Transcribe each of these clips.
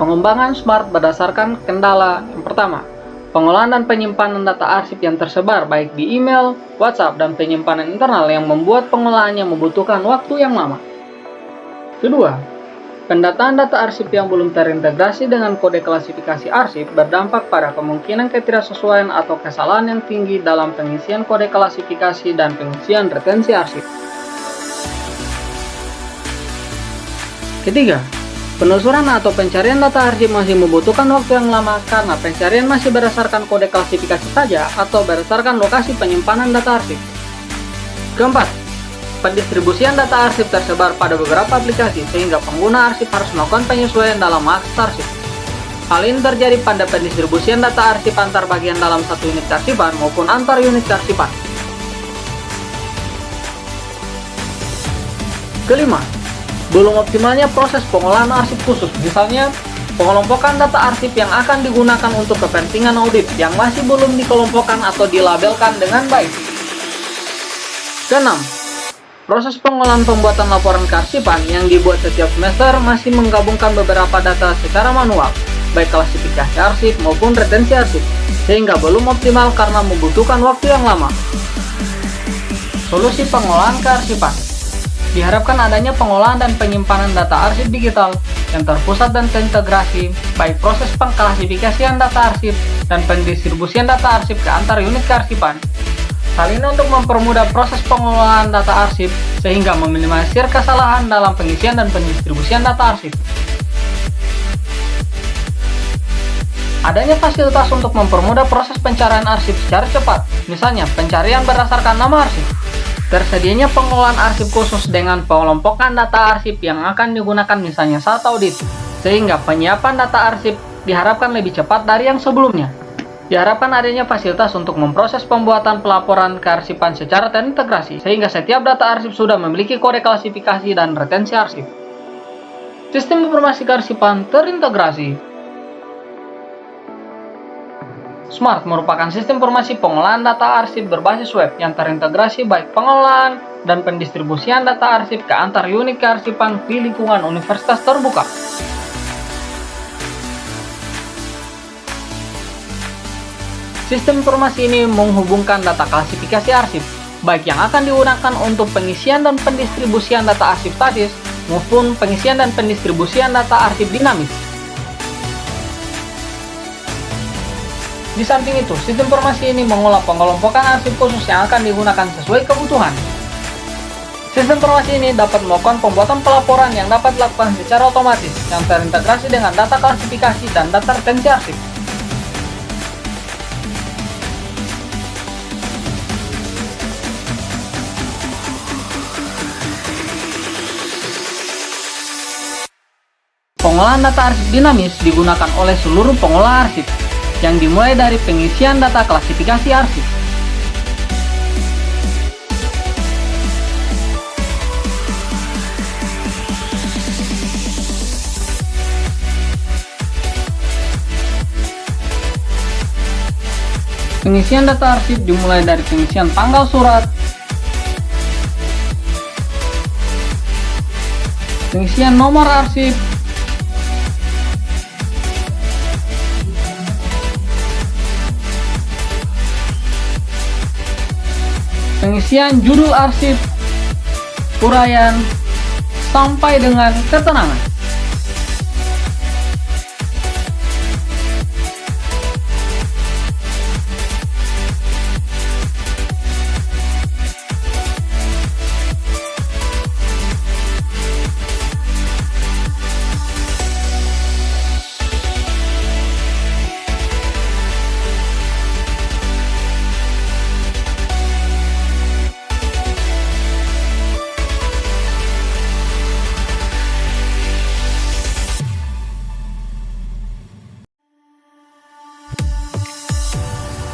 Pengembangan Smart berdasarkan kendala. Yang pertama, pengolahan dan penyimpanan data arsip yang tersebar baik di email, WhatsApp, dan penyimpanan internal yang membuat pengolahannya membutuhkan waktu yang lama. Kedua, pendataan data arsip yang belum terintegrasi dengan kode klasifikasi arsip berdampak pada kemungkinan ketidaksesuaian atau kesalahan yang tinggi dalam pengisian kode klasifikasi dan pengisian retensi arsip. Ketiga, penelusuran atau pencarian data arsip masih membutuhkan waktu yang lama karena pencarian masih berdasarkan kode klasifikasi saja atau berdasarkan lokasi penyimpanan data arsip. Keempat, pendistribusian data arsip tersebar pada beberapa aplikasi sehingga pengguna arsip harus melakukan penyesuaian dalam akses arsip. Hal ini terjadi pada pendistribusian data arsip antar bagian dalam satu unit kearsipan maupun antar unit kearsipan. Kelima, belum optimalnya proses pengolahan arsip khusus, misalnya pengelompokan data arsip yang akan digunakan untuk kepentingan audit yang masih belum dikelompokkan atau dilabelkan dengan baik. Keenam, proses pengolahan pembuatan laporan kearsipan yang dibuat setiap semester masih menggabungkan beberapa data secara manual, baik klasifikasi arsip maupun retensi arsip, sehingga belum optimal karena membutuhkan waktu yang lama. Solusi pengolahan kearsipan. Diharapkan adanya pengolahan dan penyimpanan data arsip digital yang terpusat dan terintegrasi, baik proses pengklasifikasian data arsip dan pendistribusian data arsip ke antar unit kearsipan. Hal ini untuk mempermudah proses pengolahan data arsip sehingga meminimalisir kesalahan dalam pengisian dan pendistribusian data arsip. Adanya fasilitas untuk mempermudah proses pencarian arsip secara cepat, misalnya pencarian berdasarkan nama arsip. Tersedianya pengolahan arsip khusus dengan pengelompokan data arsip yang akan digunakan misalnya saat audit, sehingga penyiapan data arsip diharapkan lebih cepat dari yang sebelumnya. Diharapkan adanya fasilitas untuk memproses pembuatan pelaporan kearsipan secara terintegrasi, sehingga setiap data arsip sudah memiliki kode klasifikasi dan retensi arsip. Sistem informasi kearsipan terintegrasi. Smart merupakan sistem informasi pengolahan data arsip berbasis web yang terintegrasi baik pengolahan dan pendistribusian data arsip ke antar unit kearsipan di lingkungan universitas terbuka. Sistem informasi ini menghubungkan data klasifikasi arsip, baik yang akan digunakan untuk pengisian dan pendistribusian data arsip statis maupun pengisian dan pendistribusian data arsip dinamis. Di samping itu, sistem informasi ini mengolah pengelompokan arsip khusus yang akan digunakan sesuai kebutuhan. Sistem informasi ini dapat melakukan pembuatan pelaporan yang dapat dilakukan secara otomatis, yang terintegrasi dengan data klasifikasi dan data retensi arsip. Pengolahan data arsip dinamis digunakan oleh seluruh pengolah arsip, yang dimulai dari pengisian data klasifikasi arsip. Pengisian data arsip dimulai dari pengisian tanggal surat, pengisian nomor arsip, pengisian judul arsip, uraian, sampai dengan keterangan.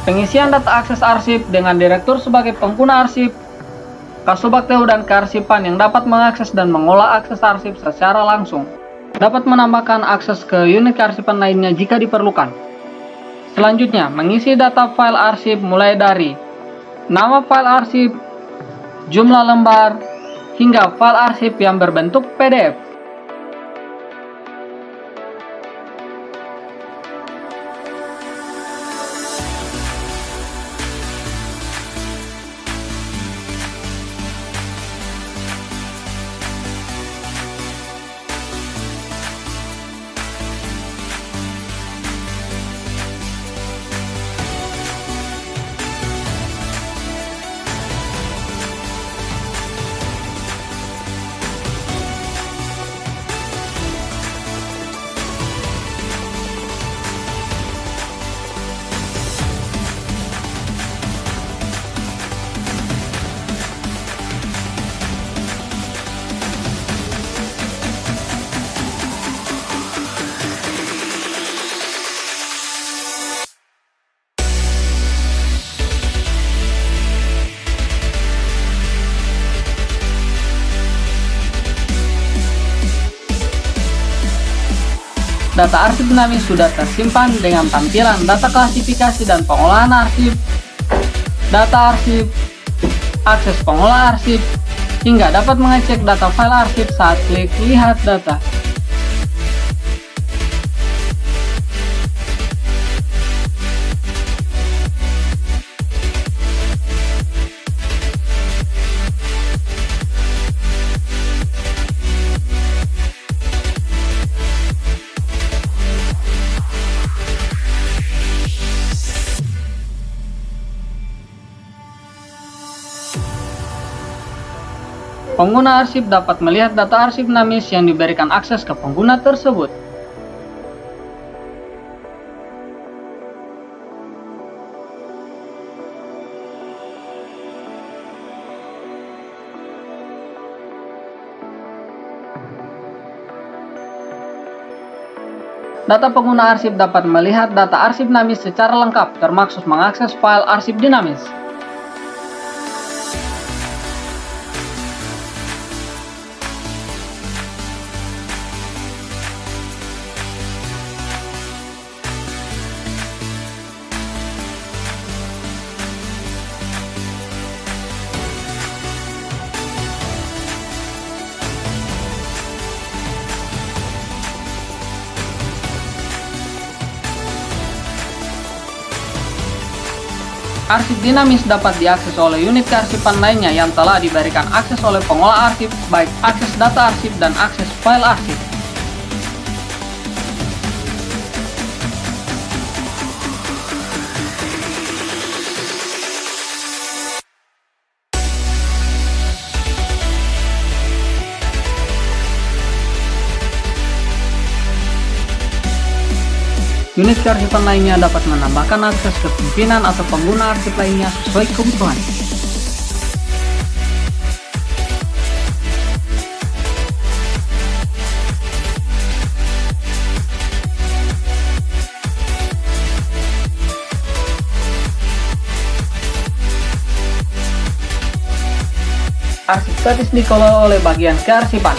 Pengisian data akses arsip dengan direktur sebagai pengguna arsip, Kasubag TU dan kearsipan yang dapat mengakses dan mengolah akses arsip secara langsung. Dapat menambahkan akses ke unit kearsipan lainnya jika diperlukan. Selanjutnya, mengisi data file arsip mulai dari nama file arsip, jumlah lembar, hingga file arsip yang berbentuk PDF. Data arsip dinamis sudah tersimpan dengan tampilan data klasifikasi dan pengolahan arsip, data arsip, akses pengolah arsip, hingga dapat mengecek data file arsip saat klik lihat data. Pengguna arsip dapat melihat data arsip dinamis yang diberikan akses ke pengguna tersebut. Data pengguna arsip dapat melihat data arsip dinamis secara lengkap, termasuk mengakses file arsip dinamis. Arsip dinamis dapat diakses oleh unit kearsipan lainnya yang telah diberikan akses oleh pengolah arsip, baik akses data arsip dan akses file arsip. Unit kearsipan lainnya dapat menambahkan akses ke pimpinan atau pengguna arsip lainnya sesuai kebutuhan. Arsip statis dikelola oleh bagian kearsipan.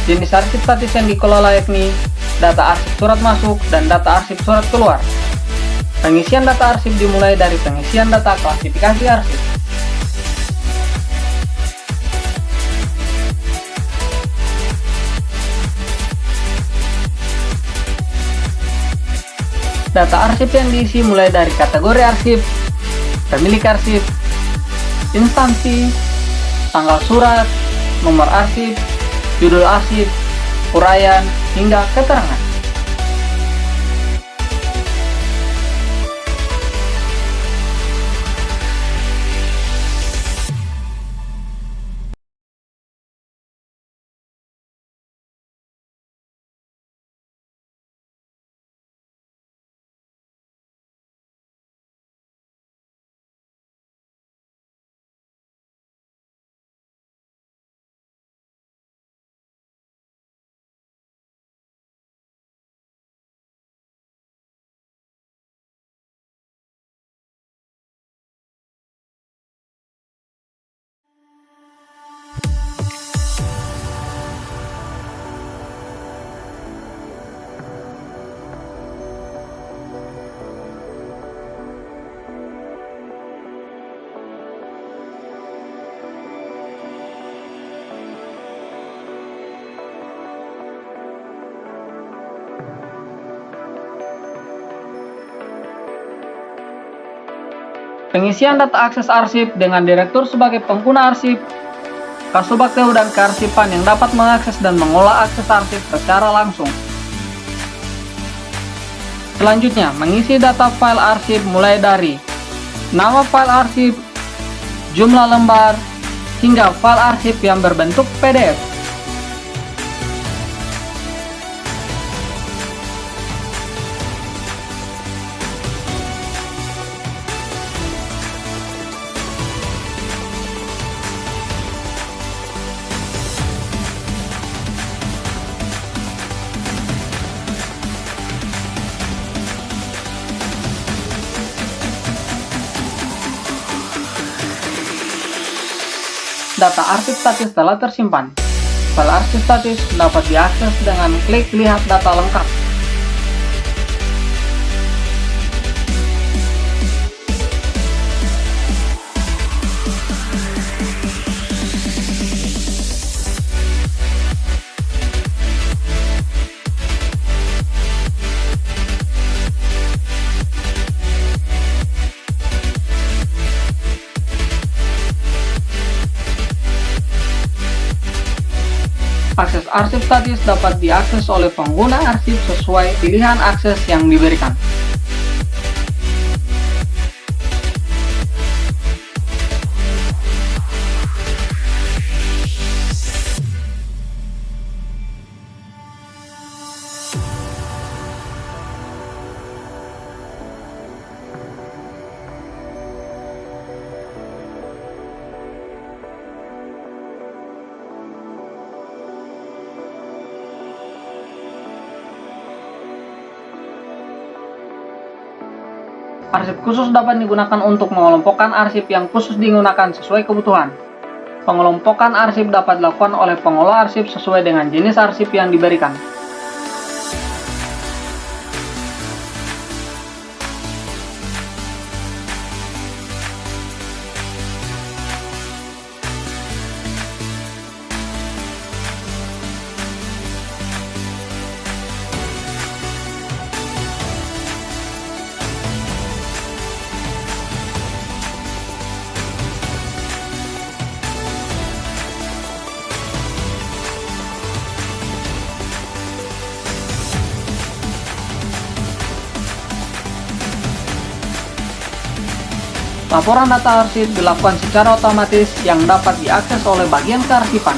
Jenis arsip statis yang dikelola yakni data arsip surat masuk dan data arsip surat keluar. Pengisian data arsip dimulai dari pengisian data klasifikasi arsip. Data arsip yang diisi mulai dari kategori arsip, pemilik arsip, instansi, tanggal surat, nomor arsip, judul arsip, uraian, hingga keterangan. Pengisian data akses arsip dengan direktur sebagai pengguna arsip, Kasubag TU dan kearsipan yang dapat mengakses dan mengolah akses arsip secara langsung. Selanjutnya, mengisi data file arsip mulai dari nama file arsip, jumlah lembar, hingga file arsip yang berbentuk PDF. Data arsip statis telah tersimpan. File arsip statis dapat diakses dengan klik lihat data lengkap. Akses arsip statis dapat diakses oleh pengguna arsip sesuai pilihan akses yang diberikan. Arsip khusus dapat digunakan untuk mengelompokkan arsip yang khusus digunakan sesuai kebutuhan. Pengelompokan arsip dapat dilakukan oleh pengelola arsip sesuai dengan jenis arsip yang diberikan. Laporan data arsip dilakukan secara otomatis yang dapat diakses oleh bagian kearsipan.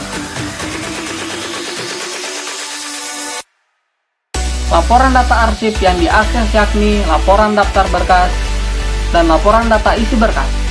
Laporan data arsip yang diakses yakni laporan daftar berkas dan laporan data isi berkas.